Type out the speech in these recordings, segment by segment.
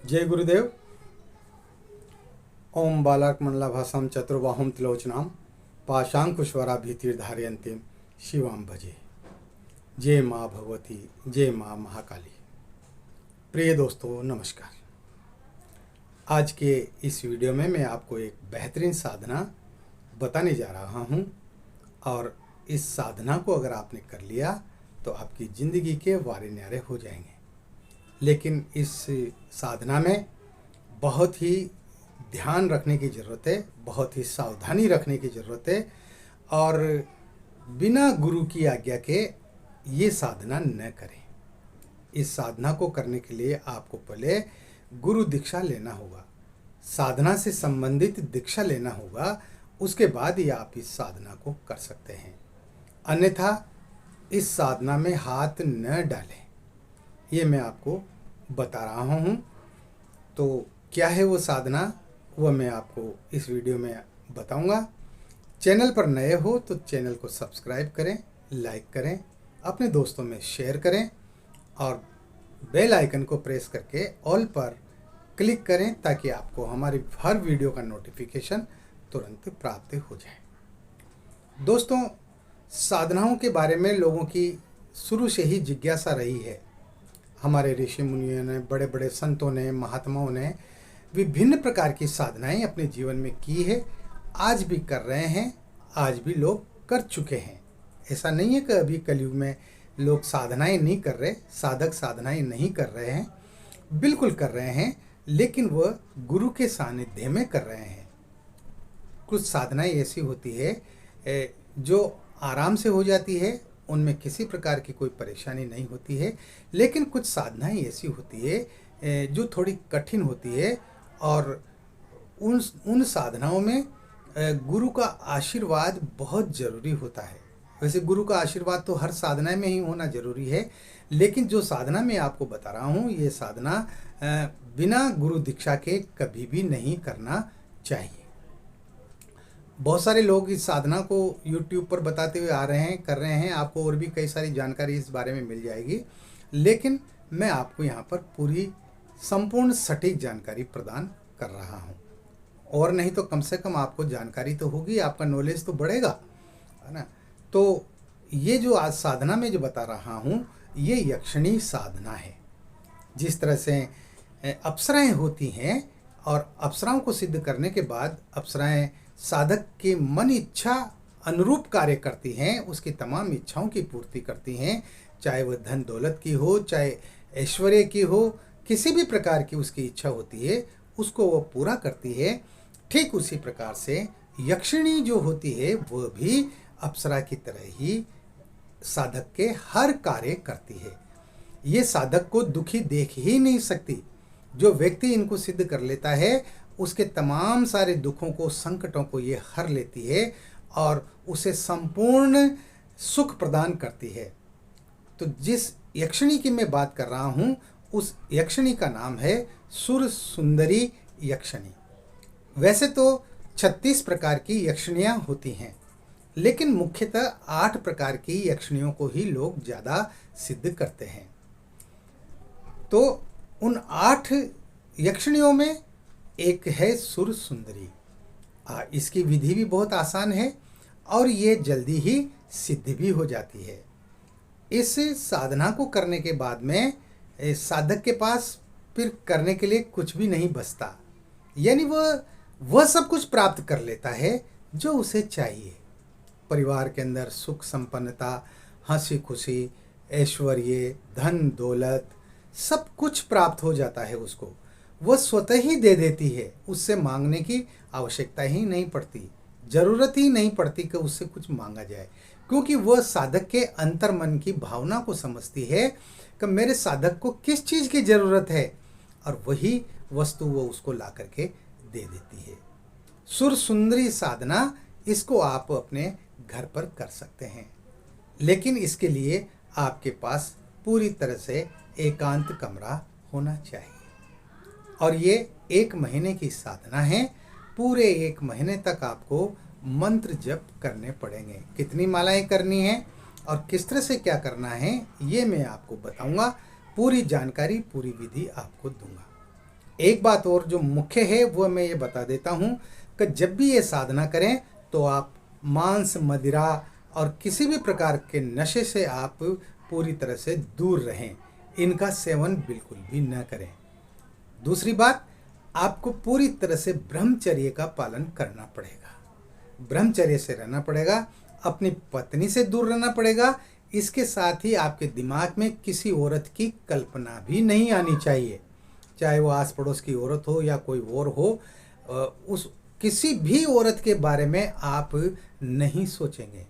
जय गुरुदेव। ओम बालार्कमंडलाभासं चतुर्बाहुं त्रिलोचनां पाशांकुशवरा भीतिर्धारयन्तीं शिवां भजे। जय माँ भगवती, जय माँ महाकाली। प्रिय दोस्तों नमस्कार। आज के इस वीडियो में मैं आपको एक बेहतरीन साधना बताने जा रहा हूँ और इस साधना को अगर आपने कर लिया तो आपकी ज़िंदगी के वारे न्यारे हो जाएंगे। लेकिन इस साधना में बहुत ही ध्यान रखने की ज़रूरत है, बहुत ही सावधानी रखने की ज़रूरत है और बिना गुरु की आज्ञा के ये साधना न करें। इस साधना को करने के लिए आपको पहले गुरु दीक्षा लेना होगा, साधना से संबंधित दीक्षा लेना होगा, उसके बाद ही आप इस साधना को कर सकते हैं। अन्यथा इस साधना में हाथ न डालें, ये मैं आपको बता रहा हूँ। तो क्या है वो साधना, वह मैं आपको इस वीडियो में बताऊंगा। चैनल पर नए हो तो चैनल को सब्सक्राइब करें, लाइक करें, अपने दोस्तों में शेयर करें और बेल आइकन को प्रेस करके ऑल पर क्लिक करें ताकि आपको हमारी हर वीडियो का नोटिफिकेशन तुरंत प्राप्त हो जाए। दोस्तों, साधनाओं के बारे में लोगों की शुरू से ही जिज्ञासा रही है। हमारे ऋषि मुनियों ने, बड़े बड़े संतों ने, महात्माओं ने विभिन्न प्रकार की साधनाएं अपने जीवन में की है, आज भी कर रहे हैं, आज भी लोग कर चुके हैं। ऐसा नहीं है कि अभी कलयुग में लोग साधनाएं नहीं कर रहे, साधक साधनाएं नहीं कर रहे हैं, बिल्कुल कर रहे हैं, लेकिन वह गुरु के सानिध्य में कर रहे हैं। कुछ साधनाएं ऐसी होती है जो आराम से हो जाती है, उनमें किसी प्रकार की कोई परेशानी नहीं होती है, लेकिन कुछ साधनाएं ऐसी होती है जो थोड़ी कठिन होती है और उन साधनाओं में गुरु का आशीर्वाद बहुत ज़रूरी होता है। वैसे गुरु का आशीर्वाद तो हर साधना में ही होना ज़रूरी है, लेकिन जो साधना मैं आपको बता रहा हूँ ये साधना बिना गुरु दीक्षा के कभी भी नहीं करना चाहिए। बहुत सारे लोग इस साधना को YouTube पर बताते हुए आ रहे हैं, कर रहे हैं, आपको और भी कई सारी जानकारी इस बारे में मिल जाएगी, लेकिन मैं आपको यहाँ पर पूरी संपूर्ण सटीक जानकारी प्रदान कर रहा हूँ। और नहीं तो कम से कम आपको जानकारी तो होगी, आपका नॉलेज तो बढ़ेगा, है ना। तो ये जो आज साधना में जो बता रहा हूँ ये यक्षिणी साधना है। जिस तरह से अप्सराएं होती हैं और अप्सराओं को सिद्ध करने के बाद अप्सराएं साधक के मन इच्छा अनुरूप कार्य करती हैं, उसकी तमाम इच्छाओं की पूर्ति करती हैं, चाहे वह धन दौलत की हो, चाहे ऐश्वर्य की हो, किसी भी प्रकार की उसकी इच्छा होती है उसको वो पूरा करती है। ठीक उसी प्रकार से यक्षिणी जो होती है वह भी अप्सरा की तरह ही साधक के हर कार्य करती है। ये साधक को दुखी देख ही नहीं सकती। जो व्यक्ति इनको सिद्ध कर लेता है उसके तमाम सारे दुखों को, संकटों को ये हर लेती है और उसे संपूर्ण सुख प्रदान करती है। तो जिस यक्षिणी की मैं बात कर रहा हूँ उस यक्षिणी का नाम है सुर सुंदरी यक्षिणी। वैसे तो 36 प्रकार की यक्षिणियाँ होती हैं, लेकिन मुख्यतः 8 प्रकार की यक्षिणियों को ही लोग ज़्यादा सिद्ध करते हैं। तो उन 8 यक्षिणियों में एक है सुर सुंदरी। इसकी विधि भी बहुत आसान है और ये जल्दी ही सिद्ध भी हो जाती है। इस साधना को करने के बाद में साधक के पास फिर करने के लिए कुछ भी नहीं बचता, यानी वह सब कुछ प्राप्त कर लेता है जो उसे चाहिए। परिवार के अंदर सुख संपन्नता, हंसी खुशी, ऐश्वर्य, धन दौलत सब कुछ प्राप्त हो जाता है उसको। वह स्वतः ही दे देती है, उससे मांगने की आवश्यकता ही नहीं पड़ती, ज़रूरत ही नहीं पड़ती कि उससे कुछ मांगा जाए, क्योंकि वह साधक के अंतर्मन की भावना को समझती है कि मेरे साधक को किस चीज़ की ज़रूरत है और वही वस्तु वो उसको ला करके दे देती है। सुर सुंदरी साधना, इसको आप अपने घर पर कर सकते हैं, लेकिन इसके लिए आपके पास पूरी तरह से एकांत कमरा होना चाहिए। और ये 1 महीने की साधना है। पूरे 1 महीने तक आपको मंत्र जप करने पड़ेंगे। कितनी मालाएं करनी है और किस तरह से क्या करना है ये मैं आपको बताऊंगा। पूरी जानकारी, पूरी विधि आपको दूंगा। एक बात और जो मुख्य है वो मैं ये बता देता हूँ कि जब भी ये साधना करें तो आप मांस, मदिरा और किसी भी प्रकार के नशे से आप पूरी तरह से दूर रहें। इनका सेवन बिल्कुल भी न करें। दूसरी बात, आपको पूरी तरह से ब्रह्मचर्य का पालन करना पड़ेगा, ब्रह्मचर्य से रहना पड़ेगा, अपनी पत्नी से दूर रहना पड़ेगा। इसके साथ ही आपके दिमाग में किसी औरत की कल्पना भी नहीं आनी चाहिए, चाहे वो आस पड़ोस की औरत हो या कोई और हो। उस किसी भी औरत के बारे में आप नहीं सोचेंगे।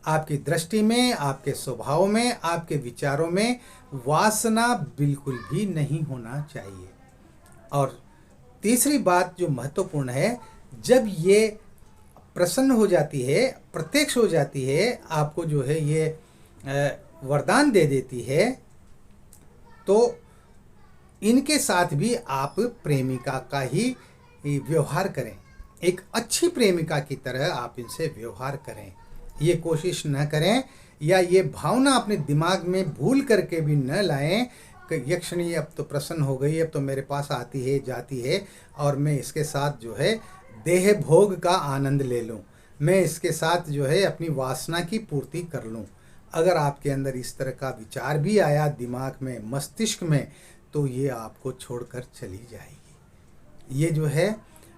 आपकी दृष्टि में, आपके स्वभाव में, आपके विचारों में वासना बिल्कुल भी नहीं होना चाहिए। और तीसरी बात जो महत्वपूर्ण है, जब ये प्रसन्न हो जाती है, प्रत्यक्ष हो जाती है, आपको जो है ये वरदान दे देती है, तो इनके साथ भी आप प्रेमिका का ही व्यवहार करें। एक अच्छी प्रेमिका की तरह आप इनसे व्यवहार करें। ये कोशिश न करें या ये भावना अपने दिमाग में भूल करके भी न लाएं कि यक्षिणी अब तो प्रसन्न हो गई, अब तो मेरे पास आती है, जाती है और मैं इसके साथ जो है देह भोग का आनंद ले लूं, मैं इसके साथ जो है अपनी वासना की पूर्ति कर लूं। अगर आपके अंदर इस तरह का विचार भी आया दिमाग में, मस्तिष्क में, तो ये आपको छोड़कर चली जाएगी। ये जो है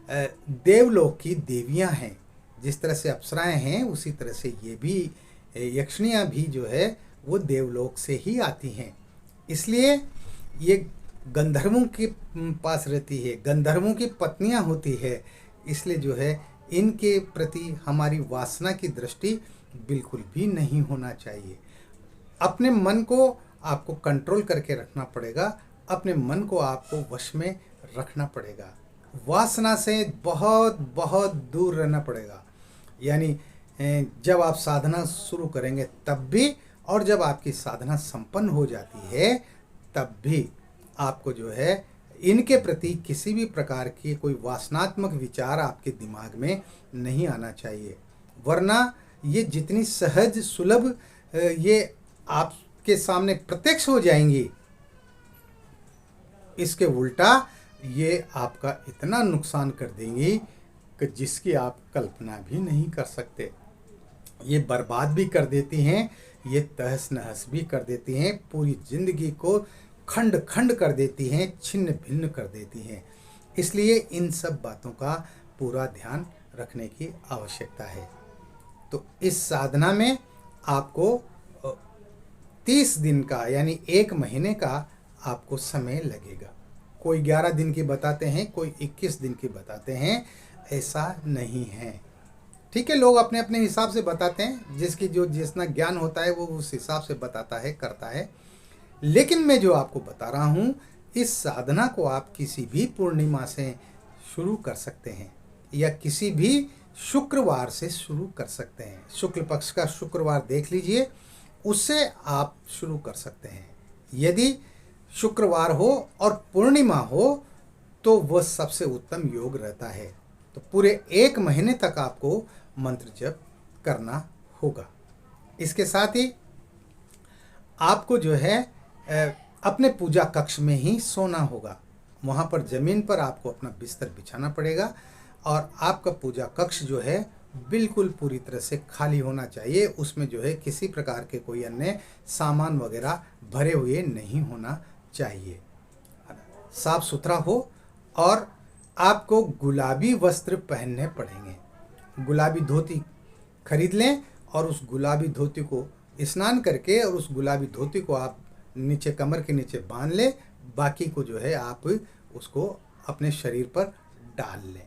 देवलोक की देवियां हैं, जिस तरह से अप्सराएं हैं उसी तरह से ये भी यक्षिणियाँ भी जो है वो देवलोक से ही आती हैं। इसलिए ये गंधर्वों के पास रहती है, गंधर्वों की पत्नियां होती है। इसलिए जो है इनके प्रति हमारी वासना की दृष्टि बिल्कुल भी नहीं होना चाहिए। अपने मन को आपको कंट्रोल करके रखना पड़ेगा, अपने मन को आपको वश में रखना पड़ेगा। वासना से बहुत बहुत दूर रहना पड़ेगा। यानी जब आप साधना शुरू करेंगे तब भी, और जब आपकी साधना संपन्न हो जाती है तब भी आपको जो है इनके प्रति किसी भी प्रकार की कोई वासनात्मक विचार आपके दिमाग में नहीं आना चाहिए। वरना ये जितनी सहज सुलभ ये आपके सामने प्रत्यक्ष हो जाएंगी, इसके उल्टा ये आपका इतना नुकसान कर देंगी कि जिसकी आप कल्पना भी नहीं कर सकते। ये बर्बाद भी कर देती हैं, ये तहस नहस भी कर देती हैं, पूरी जिंदगी को खंड खंड कर देती हैं, छिन्न भिन्न कर देती हैं। इसलिए इन सब बातों का पूरा ध्यान रखने की आवश्यकता है। तो इस साधना में आपको 30 दिन का यानी 1 महीने का आपको समय लगेगा। कोई 11 दिन की बताते हैं, कोई 21 दिन की बताते हैं, ऐसा नहीं है। ठीक है, लोग अपने अपने हिसाब से बताते हैं, जिसकी जो जितना ज्ञान होता है वो उस हिसाब से बताता है, करता है। लेकिन मैं जो आपको बता रहा हूँ, इस साधना को आप किसी भी पूर्णिमा से शुरू कर सकते हैं या किसी भी शुक्रवार से शुरू कर सकते हैं। शुक्ल पक्ष का शुक्रवार देख लीजिए, उससे आप शुरू कर सकते हैं। यदि शुक्रवार हो और पूर्णिमा हो तो वह सबसे उत्तम योग रहता है। तो पूरे 1 महीने तक आपको मंत्र जप करना होगा। इसके साथ ही आपको जो है अपने पूजा कक्ष में ही सोना होगा। वहाँ पर ज़मीन पर आपको अपना बिस्तर बिछाना पड़ेगा और आपका पूजा कक्ष जो है बिल्कुल पूरी तरह से खाली होना चाहिए। उसमें जो है किसी प्रकार के कोई अन्य सामान वगैरह भरे हुए नहीं होना चाहिए, साफ सुथरा हो। और आपको गुलाबी वस्त्र पहनने पड़ेंगे। गुलाबी धोती खरीद लें और उस गुलाबी धोती को स्नान करके और उस गुलाबी धोती को आप नीचे कमर के नीचे बांध लें। बाकी को जो है आप उसको अपने शरीर पर डाल लें।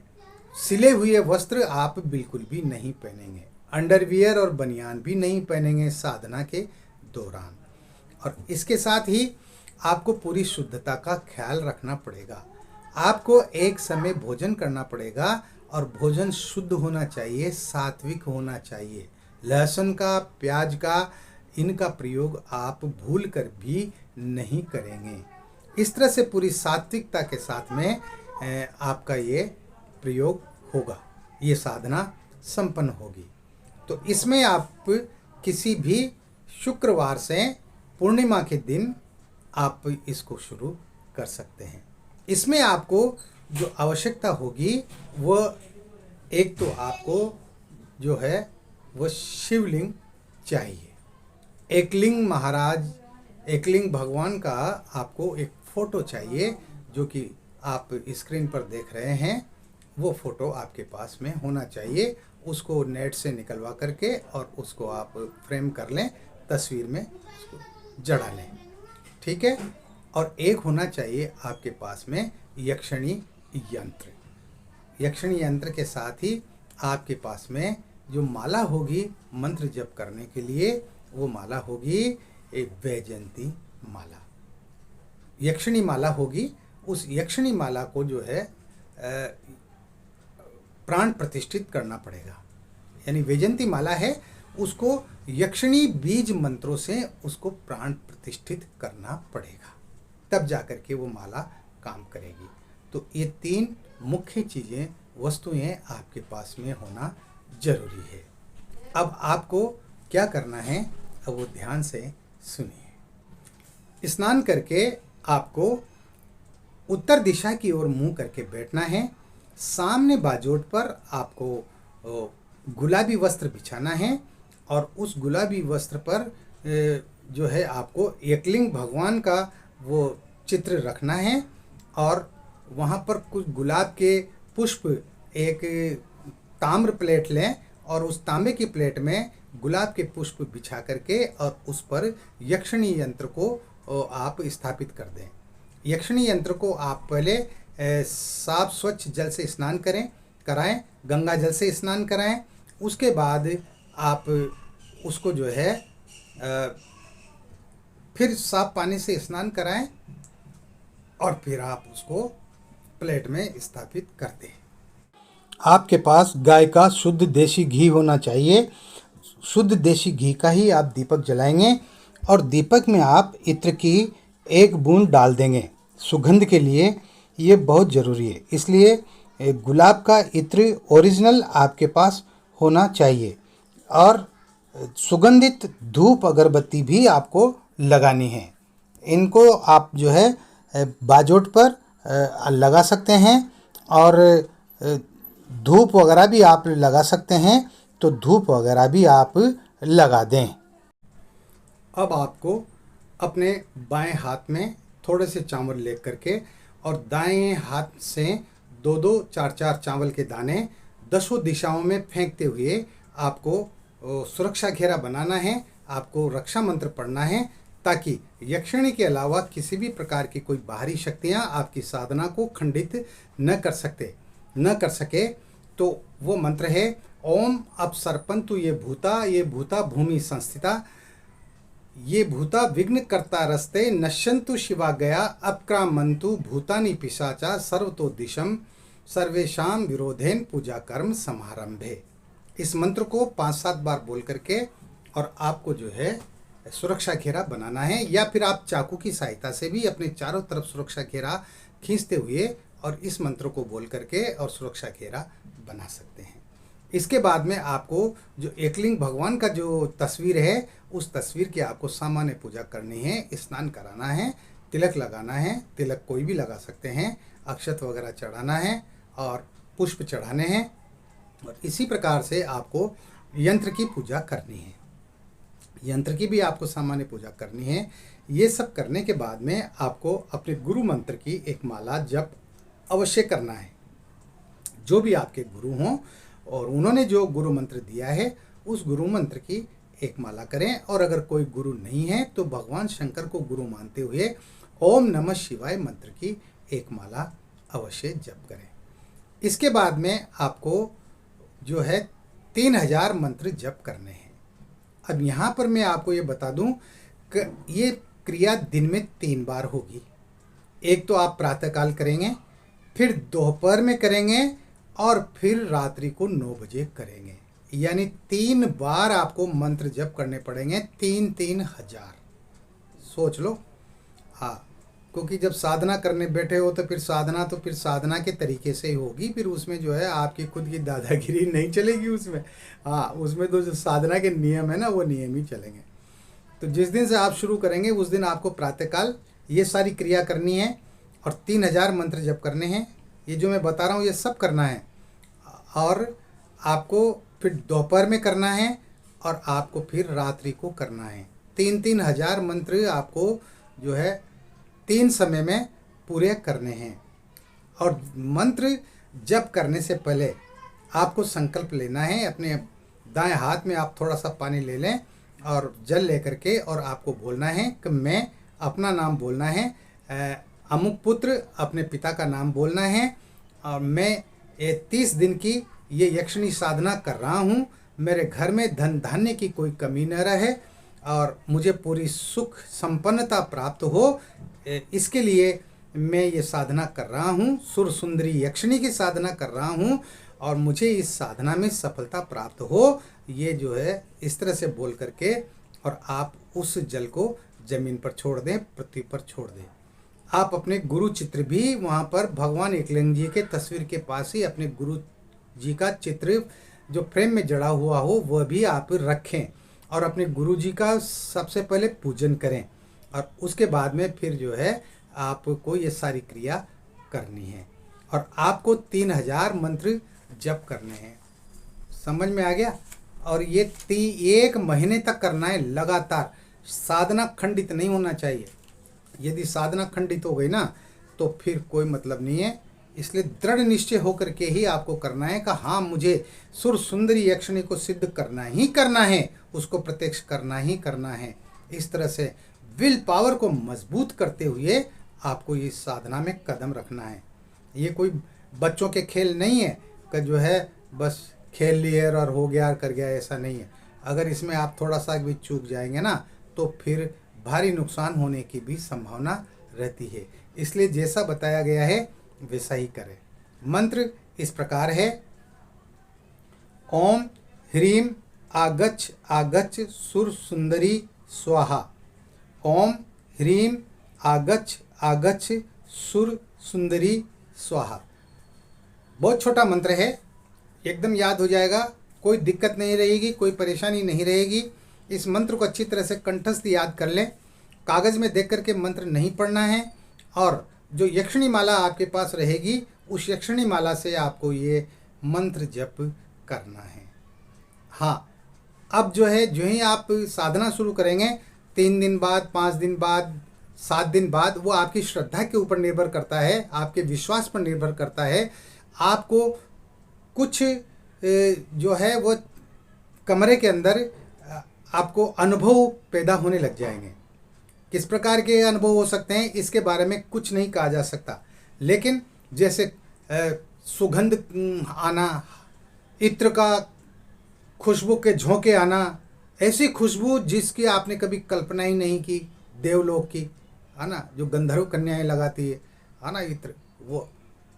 सिले हुए वस्त्र आप बिल्कुल भी नहीं पहनेंगे। अंडरवियर और बनियान भी नहीं पहनेंगे साधना के दौरान। और इसके साथ ही आपको पूरी शुद्धता का ख्याल रखना पड़ेगा। आपको एक समय भोजन करना पड़ेगा और भोजन शुद्ध होना चाहिए, सात्विक होना चाहिए। लहसुन का, प्याज का, इनका प्रयोग आप भूल कर भी नहीं करेंगे। इस तरह से पूरी सात्विकता के साथ में आपका ये प्रयोग होगा, ये साधना संपन्न होगी। तो इसमें आप किसी भी शुक्रवार से पूर्णिमा के दिन आप इसको शुरू कर सकते हैं। इसमें आपको जो आवश्यकता होगी वह एक तो आपको जो है वह शिवलिंग चाहिए। एकलिंग महाराज, एकलिंग भगवान का आपको एक फ़ोटो चाहिए, जो कि आप स्क्रीन पर देख रहे हैं। वो फ़ोटो आपके पास में होना चाहिए। उसको नेट से निकलवा करके और उसको आप फ्रेम कर लें, तस्वीर में उसको जड़ा लें, ठीक है। और एक होना चाहिए आपके पास में यक्षिणी यंत्र। यक्षिणी यंत्र के साथ ही आपके पास में जो माला होगी मंत्र जप करने के लिए, वो माला होगी एक वैजयंती माला, यक्षिणी माला होगी। उस यक्षिणी माला को जो है प्राण प्रतिष्ठित करना पड़ेगा। यानी वैजयंती माला है, उसको यक्षिणी बीज मंत्रों से उसको प्राण प्रतिष्ठित करना पड़ेगा, तब जाकर के वो माला काम करेगी। तो ये 3 मुख्य चीज़ें, वस्तुएं आपके पास में होना जरूरी है। अब आपको क्या करना है, अब वो ध्यान से सुनिए। स्नान करके आपको उत्तर दिशा की ओर मुंह करके बैठना है। सामने बाजोट पर आपको गुलाबी वस्त्र बिछाना है और उस गुलाबी वस्त्र पर जो है आपको एकलिंग भगवान का वो चित्र रखना है और वहाँ पर कुछ गुलाब के पुष्प, एक ताम्र प्लेट लें और उस तांबे की प्लेट में गुलाब के पुष्प बिछा करके और उस पर यक्षिणी यंत्र को आप स्थापित कर दें। यक्षिणी यंत्र को आप पहले साफ स्वच्छ जल से स्नान कराएं, गंगा जल से स्नान कराएं। उसके बाद आप उसको जो है फिर साफ पानी से स्नान कराएं और फिर आप उसको प्लेट में स्थापित कर दें। आपके पास गाय का शुद्ध देसी घी होना चाहिए। शुद्ध देसी घी का ही आप दीपक जलाएंगे और दीपक में आप इत्र की 1 बूंद डाल देंगे सुगंध के लिए। ये बहुत ज़रूरी है, इसलिए गुलाब का इत्र ओरिजिनल आपके पास होना चाहिए। और सुगंधित धूप अगरबत्ती भी आपको लगानी है। इनको आप जो है बाजोट पर लगा सकते हैं और धूप वगैरह भी आप लगा सकते हैं, तो धूप वगैरह भी आप लगा दें। अब आपको अपने बाएं हाथ में थोड़े से चावल ले करके और दाएं हाथ से 2-2, 4-4 चावल के दाने 10 दिशाओं में फेंकते हुए आपको सुरक्षा घेरा बनाना है। आपको रक्षा मंत्र पढ़ना है ताकि यक्षिणी के अलावा किसी भी प्रकार की कोई बाहरी शक्तियां आपकी साधना को खंडित न कर सके। तो वो मंत्र है ओम अपसर्पन्तु ये भूता भूमि संस्थिता, ये भूता विघ्न करता रस्ते नश्यन्तु शिवा गया अपक्रामन्तु भूतानि पिशाचा सर्वतो दिशम सर्वेशाम विरोधेन पूजा कर्म समारंभे। इस मंत्र को 5-7 बार बोल करके और आपको जो है सुरक्षा घेरा बनाना है, या फिर आप चाकू की सहायता से भी अपने चारों तरफ सुरक्षा घेरा खींचते हुए और इस मंत्र को बोल करके और सुरक्षा घेरा बना सकते हैं। इसके बाद में आपको जो एकलिंग भगवान का जो तस्वीर है, उस तस्वीर की आपको सामान्य पूजा करनी है, स्नान कराना है, तिलक लगाना है, तिलक कोई भी लगा सकते हैं, अक्षत वगैरह चढ़ाना है और पुष्प चढ़ाने हैं। और इसी प्रकार से आपको यंत्र की पूजा करनी है, यंत्र की भी आपको सामान्य पूजा करनी है। ये सब करने के बाद में आपको अपने गुरु मंत्र की एक माला जप अवश्य करना है। जो भी आपके गुरु हों और उन्होंने जो गुरु मंत्र दिया है, उस गुरु मंत्र की एक माला करें। और अगर कोई गुरु नहीं है तो भगवान शंकर को गुरु मानते हुए ओम नमः शिवाय मंत्र की एक माला अवश्य जप करें। इसके बाद में आपको जो है 3000 मंत्र जप करने हैं। अब यहाँ पर मैं आपको ये बता दूं कि ये क्रिया दिन में 3 बार होगी। एक तो आप प्रातःकाल करेंगे, फिर दोपहर में करेंगे और फिर रात्रि को 9 बजे करेंगे। यानी 3 बार आपको मंत्र जप करने पड़ेंगे, 3-3 हजार। सोच लो। हाँ, क्योंकि जब साधना करने बैठे हो तो फिर साधना के तरीके से ही होगी। फिर उसमें जो है आपकी खुद की दादागिरी नहीं चलेगी उसमें। हाँ, उसमें तो जो साधना के नियम है ना, वो नियम ही चलेंगे। तो जिस दिन से आप शुरू करेंगे उस दिन आपको प्रातःकाल ये सारी क्रिया करनी है और 3000 मंत्र जप करने हैं। ये जो मैं बता रहा हूँ ये सब करना है, और आपको फिर दोपहर में करना है और आपको फिर रात्रि को करना है। 3-3 हजार मंत्र आपको जो है 3 समय में पूरे करने हैं। और मंत्र जप करने से पहले आपको संकल्प लेना है। अपने दाएं हाथ में आप थोड़ा सा पानी ले लें और जल लेकर के, और आपको बोलना है कि मैं, अपना नाम बोलना है, अमुक पुत्र, अपने पिता का नाम बोलना है, और मैं ये 30 दिन की ये यक्षिणी साधना कर रहा हूँ। मेरे घर में धन धान्य की कोई कमी न रहे और मुझे पूरी सुख संपन्नता प्राप्त हो, इसके लिए मैं ये साधना कर रहा हूँ। सुर सुंदरी यक्षिणी की साधना कर रहा हूँ और मुझे इस साधना में सफलता प्राप्त हो। ये जो है इस तरह से बोल करके, और आप उस जल को जमीन पर छोड़ दें, पृथ्वी पर छोड़ दें। आप अपने गुरु चित्र भी वहाँ पर भगवान एकलिंग जी के तस्वीर के पास ही अपने गुरु जी का चित्र जो फ्रेम में जड़ा हुआ हो वह भी आप रखें, और अपने गुरु जी का सबसे पहले पूजन करें, और उसके बाद में फिर जो है आपको ये सारी क्रिया करनी है। और आपको 3000 मंत्र जप करने हैं। समझ में आ गया? और ये 1 महीने तक करना है लगातार। साधना खंडित नहीं होना चाहिए। यदि साधना खंडित हो गई ना तो फिर कोई मतलब नहीं है। इसलिए दृढ़ निश्चय होकर के ही आपको करना है कि हाँ, मुझे सुर सुंदरी यक्षिणी को सिद्ध करना ही करना है, उसको प्रत्यक्ष करना ही करना है। इस तरह से विल पावर को मजबूत करते हुए आपको इस साधना में कदम रखना है। ये कोई बच्चों के खेल नहीं है कि जो है बस खेल लिए और हो गया कर गया, ऐसा नहीं है। अगर इसमें आप थोड़ा सा भी चूक जाएंगे ना तो फिर भारी नुकसान होने की भी संभावना रहती है। इसलिए जैसा बताया गया है वैसा ही करें। मंत्र इस प्रकार है, ओम ह्रीम आगच्छ आगच्छ सुर सुंदरी स्वाहा। ओम ह्रीम आगच्छ आगच्छ सुर सुंदरी स्वाहा। बहुत छोटा मंत्र है, एकदम याद हो जाएगा, कोई दिक्कत नहीं रहेगी, कोई परेशानी नहीं रहेगी। इस मंत्र को अच्छी तरह से कंठस्थ याद कर लें। कागज़ में देख करके मंत्र नहीं पढ़ना है, और जो यक्षिणी माला आपके पास रहेगी उस यक्षिणी माला से आपको ये मंत्र जप करना है। हाँ, अब जो है जो ही आप साधना शुरू करेंगे 3 दिन बाद, 5 दिन बाद, 7 दिन बाद, वो आपकी श्रद्धा के ऊपर निर्भर करता है, आपके विश्वास पर निर्भर करता है। आपको कुछ जो है वो कमरे के अंदर आपको अनुभव पैदा होने लग जाएंगे। किस प्रकार के अनुभव हो सकते हैं इसके बारे में कुछ नहीं कहा जा सकता, लेकिन जैसे सुगंध आना, इत्र का खुशबू के झोंके आना, ऐसी खुशबू जिसकी आपने कभी कल्पना ही नहीं की, देवलोक की, है ना, जो गंधर्व कन्याएं लगाती है ना इत्र, वो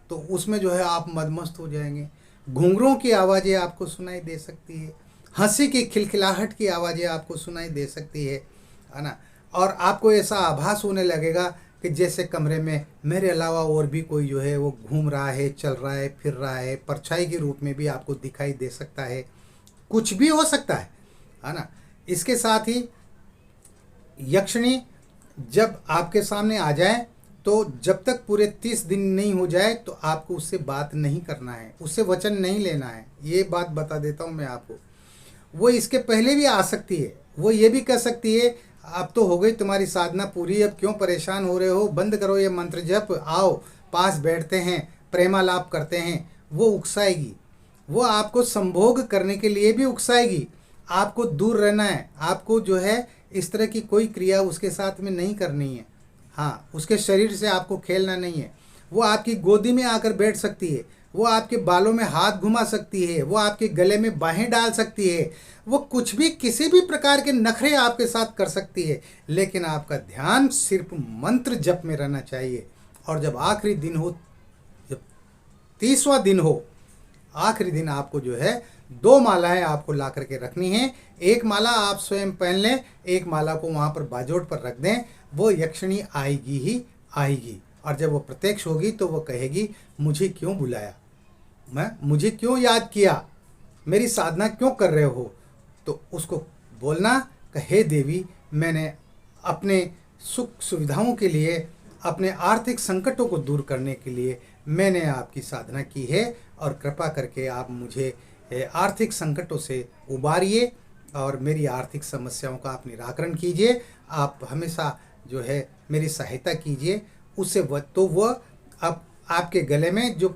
तो उसमें जो है आप मदमस्त हो जाएंगे। घुंघरों की आवाज़ें आपको सुनाई दे सकती है, हंसी की खिलखिलाहट की आवाज़ें आपको सुनाई दे सकती है ना, और आपको ऐसा आभास होने लगेगा कि जैसे कमरे में मेरे अलावा और भी कोई जो है वो घूम रहा है, चल रहा है, फिर रहा है, परछाई के रूप में भी आपको दिखाई दे सकता है, कुछ भी हो सकता है ना। इसके साथ ही यक्षिणी जब आपके सामने आ जाए तो जब तक पूरे 30 दिन नहीं हो जाए तो आपको उससे बात नहीं करना है, उससे वचन नहीं लेना है। ये बात बता देता हूँ मैं आपको। वो इसके पहले भी आ सकती है, वो ये भी कह सकती है अब तो हो गई तुम्हारी साधना पूरी, अब क्यों परेशान हो रहे हो, बंद करो ये मंत्र जप, आओ पास बैठते हैं, प्रेमालाप करते हैं। वो उकसाएगी, वो आपको संभोग करने के लिए भी उकसाएगी। आपको दूर रहना है, आपको जो है इस तरह की कोई क्रिया उसके साथ में नहीं करनी है। हाँ, उसके शरीर से आपको खेलना नहीं है। वो आपकी गोदी में आकर बैठ सकती है, वो आपके बालों में हाथ घुमा सकती है, वो आपके गले में बाहें डाल सकती है, वो कुछ भी किसी भी प्रकार के नखरे आपके साथ कर सकती है, लेकिन आपका ध्यान सिर्फ मंत्र जप में रहना चाहिए। और जब आखिरी दिन हो, जब 30वां दिन हो, आखिरी दिन आपको जो है 2 मालाएं आपको ला करके रखनी है। एक माला आप स्वयं पहन लें, एक माला को वहाँ पर बाजोट पर रख दें। वो यक्षिणी आएगी ही आएगी, और जब वो प्रत्यक्ष होगी तो वो कहेगी मुझे क्यों बुलाया, मुझे क्यों याद किया, मेरी साधना क्यों कर रहे हो। तो उसको बोलना कि हे देवी, मैंने अपने सुख सुविधाओं के लिए अपने आर्थिक संकटों को दूर करने के लिए मैंने आपकी साधना की है और कृपा करके आप मुझे आर्थिक संकटों से उबारिए और मेरी आर्थिक समस्याओं का आप निराकरण कीजिए। आप हमेशा जो है मेरी सहायता कीजिए। उससे वह अब आपके गले में जो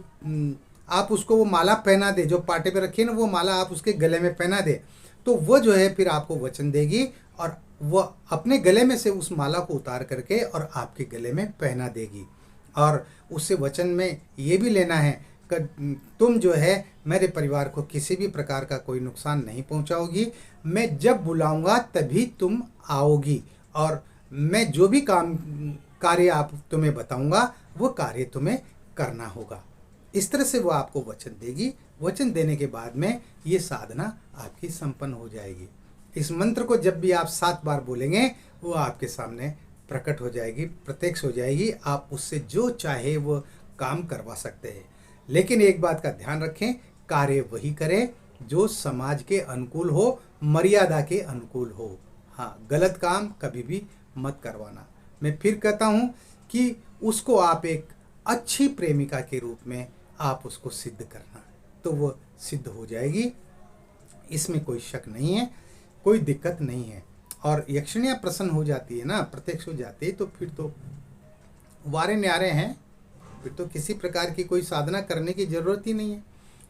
आप उसको वो माला पहना दे, जो पाटे पे रखी है ना वो माला आप उसके गले में पहना दे, तो वो जो है फिर आपको वचन देगी और वह अपने गले में से उस माला को उतार करके और आपके गले में पहना देगी। और उससे वचन में ये भी लेना है कि तुम जो है मेरे परिवार को किसी भी प्रकार का कोई नुकसान नहीं पहुंचाओगी। मैं जब बुलाऊंगा तभी तुम आओगी और मैं जो भी कार्य आप तुम्हें बताऊंगा वो कार्य तुम्हें करना होगा। इस तरह से वो आपको वचन देगी। वचन देने के बाद में ये साधना आपकी संपन्न हो जाएगी। इस मंत्र को जब भी आप 7 बार बोलेंगे वो आपके सामने प्रकट हो जाएगी, प्रत्यक्ष हो जाएगी। आप उससे जो चाहे वो काम करवा सकते हैं। लेकिन एक बात का ध्यान रखें, कार्य वही करें जो समाज के अनुकूल हो, मर्यादा के अनुकूल हो। हाँ, गलत काम कभी भी मत करवाना। मैं फिर कहता हूँ कि उसको आप एक अच्छी प्रेमिका के रूप में आप उसको सिद्ध करना, तो वो सिद्ध हो जाएगी। इसमें कोई शक नहीं है, कोई दिक्कत नहीं है। और यक्षिणियाँ प्रसन्न हो जाती है ना, प्रत्यक्ष हो जाती है, तो फिर तो वारे न्यारे हैं। फिर तो किसी प्रकार की कोई साधना करने की ज़रूरत ही नहीं है।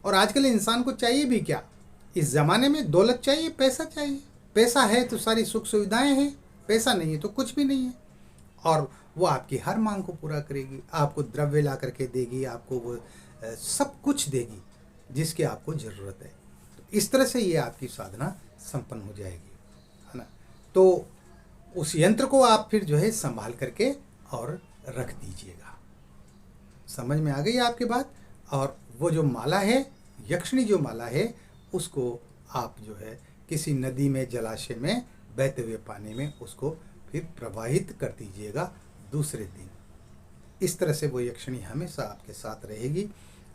और आजकल इंसान को चाहिए भी क्या? इस ज़माने में दौलत चाहिए, पैसा चाहिए। पैसा है तो सारी सुख सुविधाएं हैं, पैसा नहीं है तो कुछ भी नहीं है। और वो आपकी हर मांग को पूरा करेगी, आपको द्रव्य ला करके देगी, आपको वो सब कुछ देगी जिसकी आपको ज़रूरत है। तो इस तरह से ये आपकी साधना संपन्न हो जाएगी, है ना। तो उस यंत्र को आप फिर जो है संभाल करके और रख दीजिएगा। समझ में आ गई आपकी बात? और वो जो माला है, यक्षिणी जो माला है, उसको आप जो है किसी नदी में, जलाशय में, बहते हुए पानी में उसको फिर प्रवाहित कर दीजिएगा दूसरे दिन। इस तरह से वो यक्षिणी हमेशा आपके साथ रहेगी,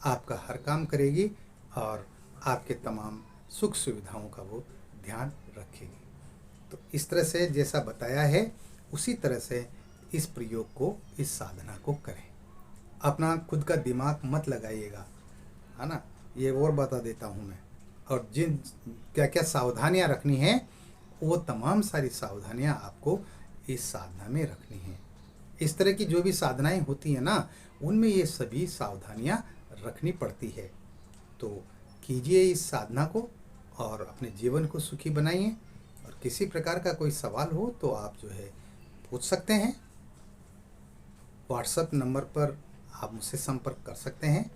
आपका हर काम करेगी और आपके तमाम सुख सुविधाओं का वो ध्यान रखेगी। तो इस तरह से जैसा बताया है उसी तरह से इस प्रयोग को, इस साधना को करें। अपना खुद का दिमाग मत लगाइएगा, है ना। ये और बता देता हूँ मैं। और जिन क्या क्या सावधानियाँ रखनी है, वो तमाम सारी सावधानियाँ आपको इस साधना में रखनी है। इस तरह की जो भी साधनाएं होती हैं ना, उनमें ये सभी सावधानियाँ रखनी पड़ती है। तो कीजिए इस साधना को और अपने जीवन को सुखी बनाइए। और किसी प्रकार का कोई सवाल हो तो आप जो है पूछ सकते हैं। व्हाट्सएप नंबर पर आप मुझसे संपर्क कर सकते हैं।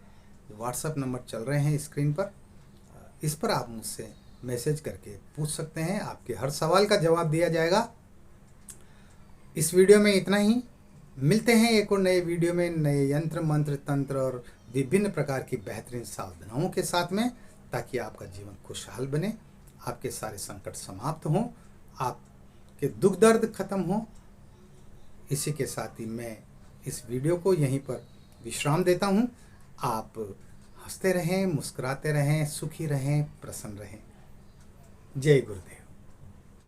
व्हाट्सएप नंबर चल रहे हैं स्क्रीन पर, इस पर आप मुझसे मैसेज करके पूछ सकते हैं। आपके हर सवाल का जवाब दिया जाएगा। इस वीडियो में इतना ही। मिलते हैं एक और नए वीडियो में, नए यंत्र, मंत्र, तंत्र और विभिन्न प्रकार की बेहतरीन साधनाओं के साथ में, ताकि आपका जीवन खुशहाल बने, आपके सारे संकट समाप्त हों, आपके दुख दर्द खत्म हों। इसी के साथ ही मैं इस वीडियो को यहीं पर विश्राम देता हूँ। आप हंसते रहें, मुस्कुराते रहें, सुखी रहें, प्रसन्न रहें। जय गुरुदेव।